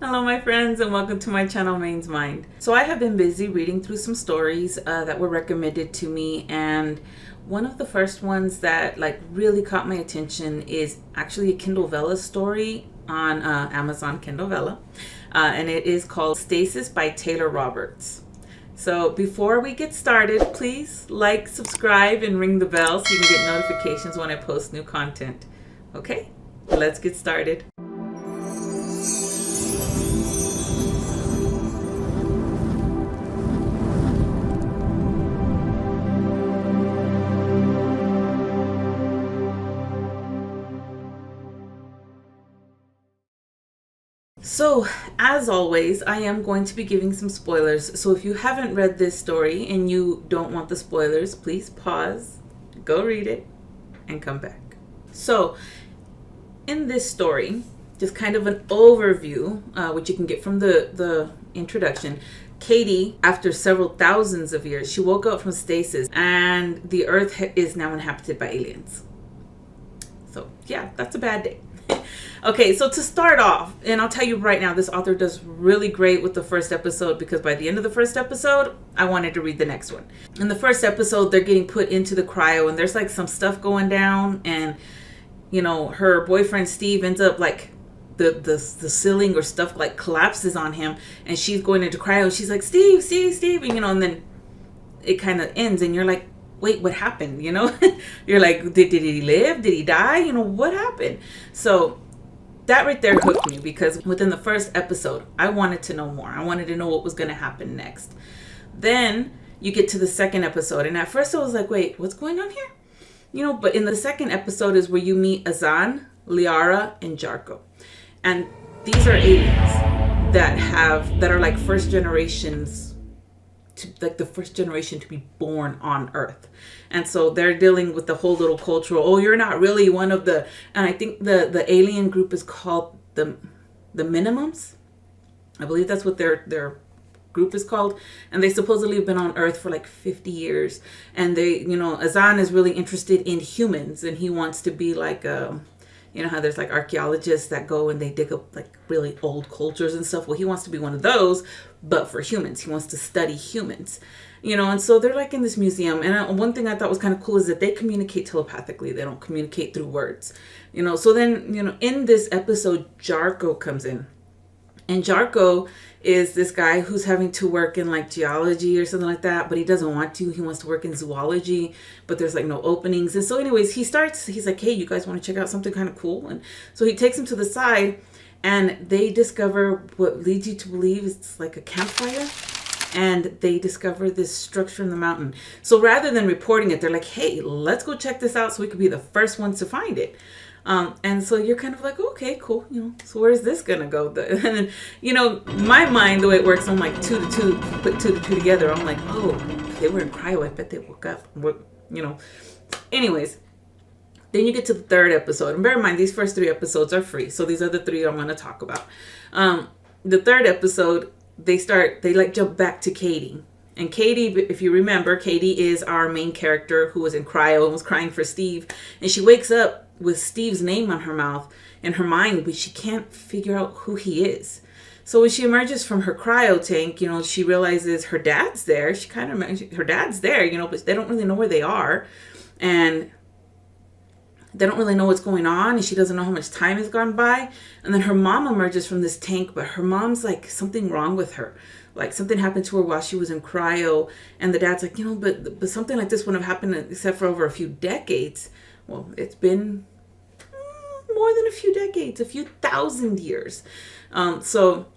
Hello my friends and welcome to my channel Maine's Mind. So I have been busy reading through some stories that were recommended to me, and one of the first ones that really caught my attention is actually a Kindle Vella story on Amazon Kindle Vella, and it is called Stasis by Taylor Roberts. So before we get started, please like, subscribe, and ring the bell so you can get notifications when I post new content. Okay, let's get started. So, as always, I am going to be giving some spoilers. So if you haven't read this story and you don't want the spoilers, please pause, go read it, and come back. So, in this story, just kind of an overview, which you can get from the introduction. Katie, after several thousands of years, she woke up from stasis, and the Earth is now inhabited by aliens. So, yeah, that's a bad day. Okay, so to start off, and I'll tell you right now, this author does really great with the first episode, because by the end of the first episode, I wanted to read the next one. In the first episode, they're getting put into the cryo, and there's like some stuff going down, and you know, her boyfriend Steve ends up like the ceiling or stuff like collapses on him, and she's going into cryo. She's like, Steve, and you know, and then it kind of ends, and you're like, wait, what happened? You know, you're like, did he live? Did he die? You know, what happened? So that right there hooked me, because within the first episode, I wanted to know more. I wanted to know what was going to happen next. Then you get to the second episode, and at first I was like, wait, what's going on here? You know, but in the second episode is where you meet Azan, Liara, and Jarko. And these are aliens that are like first generations, like the first generation to be born on Earth. And so they're dealing with the whole little cultural, oh, you're not really one of the, and I think the alien group is called the Minimums. I believe that's what their group is called. And they supposedly have been on Earth for like 50 years. And they, you know, Azan is really interested in humans, and he wants to be like you know how there's like archaeologists that go and they dig up like really old cultures and stuff. Well, he wants to be one of those, but for humans. He wants to study humans, you know. And so they're like in this museum. And one thing I thought was kind of cool is that they communicate telepathically. They don't communicate through words, you know. So then, you know, in this episode, Jarko comes in. And Jarko is this guy who's having to work in like geology or something like that, but he doesn't want to. He wants to work in zoology, but there's like no openings. And so anyways, he's like, hey, you guys want to check out something kind of cool? And so he takes him to the side, and they discover what leads you to believe it's like a campfire. And they discover this structure in the mountain. So rather than reporting it, they're like, hey, let's go check this out so we could be the first ones to find it. And so you're kind of like, okay, cool. You know, so where's this going to go? And then, you know, my mind, the way it works, I'm like, put two to two together. I'm like, oh, they were in cryo. I bet they woke up, you know. Anyways, then you get to the third episode. And bear in mind, these first three episodes are free. So these are the three I'm going to talk about. The third episode, they jump back to Katie. And Katie, if you remember, Katie is our main character who was in cryo and was crying for Steve. And she wakes up with Steve's name on her mouth, in her mind, but she can't figure out who he is. So when she emerges from her cryo tank, you know, she realizes her dad's there. Her dad's there, you know, but they don't really know where they are. And they don't really know what's going on, and she doesn't know how much time has gone by. And then her mom emerges from this tank, but her mom's like, something wrong with her. Like something happened to her while she was in cryo. And the dad's like, you know, but something like this wouldn't have happened except for over a few decades. Well, it's been more than a few decades, a few thousand years. So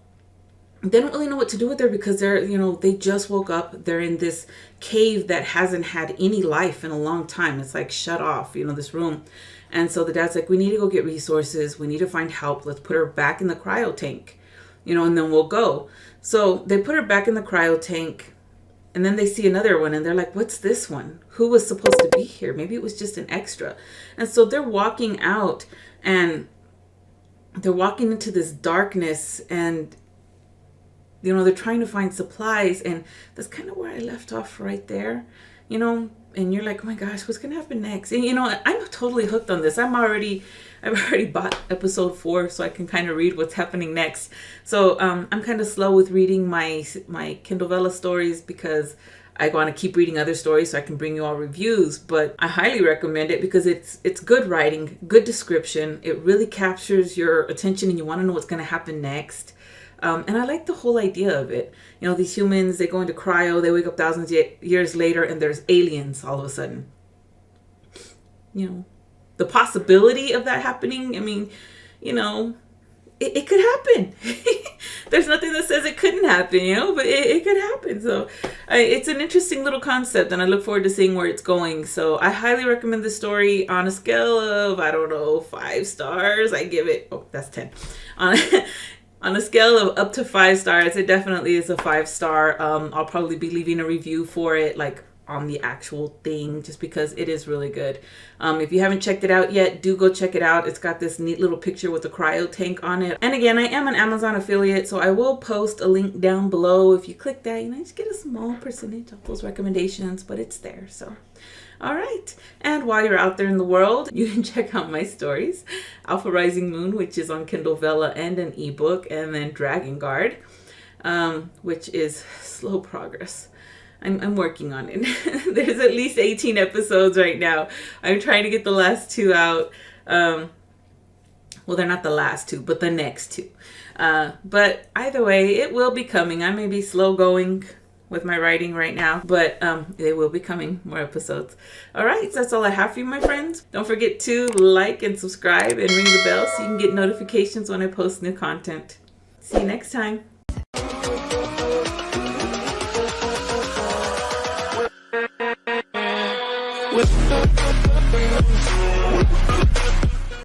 they don't really know what to do with her, because they just woke up. They're in this cave that hasn't had any life in a long time. It's like shut off, you know, this room. And so the dad's like, we need to go get resources. We need to find help. Let's put her back in the cryo tank, you know, and then we'll go. So they put her back in the cryo tank. And then they see another one, and they're like, what's this one? Who was supposed to be here? Maybe it was just an extra. And so they're walking out, and they're walking into this darkness, and, you know, they're trying to find supplies. And that's kind of where I left off right there, you know. And you're like, oh my gosh, what's going to happen next? And, you know, I'm totally hooked on this. I'm already I've already bought episode 4, so I can kind of read what's happening next. So I'm kind of slow with reading my Kindle Vella stories because I want to keep reading other stories so I can bring you all reviews. But I highly recommend it because it's good writing, good description. It really captures your attention and you want to know what's going to happen next. And I like the whole idea of it. You know, these humans, they go into cryo, they wake up thousands of years later, and there's aliens all of a sudden. You know, the possibility of that happening, I mean, you know, it could happen. There's nothing that says it couldn't happen, you know, but it could happen. So it's an interesting little concept, and I look forward to seeing where it's going. So I highly recommend this story. On a scale of, I don't know, 5 stars, I give it, oh, that's 10. On a scale of up to 5 stars, it definitely is a 5-star. I'll probably be leaving a review for it, like on the actual thing, just because it is really good. If you haven't checked it out yet, do go check it out. It's got this neat little picture with a cryo tank on it. And again, I am an Amazon affiliate, so I will post a link down below. If you click that, you know, just get a small percentage of those recommendations, but it's there. So all right. And while you're out there in the world, you can check out my stories. Alpha Rising Moon, which is on Kindle Vella and an ebook, and then Dragon Guard, which is slow progress. I'm working on it. There's at least 18 episodes right now. I'm trying to get the last 2 out. Well, they're not the last 2, but the next 2. But either way, it will be coming. I may be slow going with my writing right now, but they will be coming, more episodes. All right, so that's all I have for you, my friends. Don't forget to like and subscribe and ring the bell so you can get notifications when I post new content. See you next time.